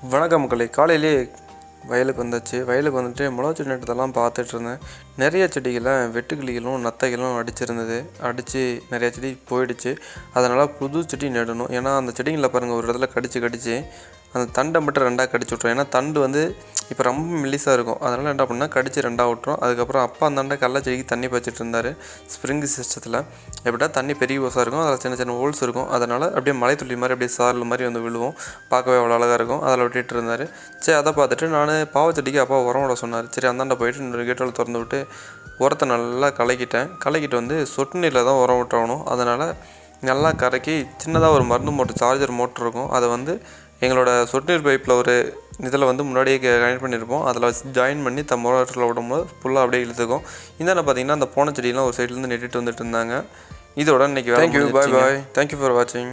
வணக்கம் மக்களே. காலையிலே வயலுக்கு வந்தாச்சு. வயலுக்கு வந்துட்டு மிளகா செடி நட்டதெல்லாம் பார்த்துட்டு இருந்தேன். நிறைய செடிகளை வெட்டுக்கிளிகளும் நத்தைகளும் அடித்து நிறையா செடி போயிடுச்சு. அதனால் புது செடி நடணும். ஏன்னா அந்த செடிகளில் பாருங்கள், ஒரு இடத்துல கடித்து அந்த தண்டை மட்டும் ரெண்டாக கடிச்சு விட்ரும். ஏன்னா தண்டு வந்து இப்போ ரொம்ப மெல்லிசாக இருக்கும். அதனால் என்ன பண்ணால் கடித்து ரெண்டாக விட்டுரும். அதுக்கப்புறம் அப்பா அந்தாண்ட கடலை செடிக்கு தண்ணி பாய்ச்சிட்டு இருந்தார் ஸ்ப்ரிங்கு சிஸ்டத்தில். எப்படின்னா தண்ணி பெரிய ஓசாக இருக்கும், அதில் சின்ன சின்ன ஹோல்ஸ் இருக்கும். அதனால் அப்படியே மலை துளி மாதிரி அப்படியே சாரல் மாதிரி வந்து விழுவும். பார்க்கவே அவ்வளோ அழகாக இருக்கும். அதில் விட்டுட்டு இருந்தார். சரி, அதை பார்த்துட்டு நான் பாவச்செடிக்கு அப்பா உரம் விட சொன்னார். சரி, அந்தாண்ட போயிட்டு இன்னொரு கேட்டோட திறந்து விட்டு உரத்தை நல்லா கலக்கிட்டு வந்து சொட்டு நீரில் தான் உரம் விட்டணும். அதனால் நல்லா கலக்கி சின்னதாக ஒரு மருந்து மோட்டர், சார்ஜர் மோட்டர் இருக்கும். அதை வந்து எங்களோட சொட்டு நீர் பைப்பில் ஒரு இதில் வந்து முன்னாடியே கனெக்ட் பண்ணியிருப்போம். அதில் வச்சு ஜாயின் பண்ணி மோட்டரில் விடும்போது ஃபுல்லாக அப்படியே இழுத்துக்கும். இந்தாண்ட பார்த்தீங்கன்னா அந்த போன செடியெலாம் ஒரு சைட்லேருந்து நெட்டிட்டு வந்துட்டு இருந்தாங்க. இதோட இன்றைக்கி thank you, bye bye, thank you for வாட்சிங்.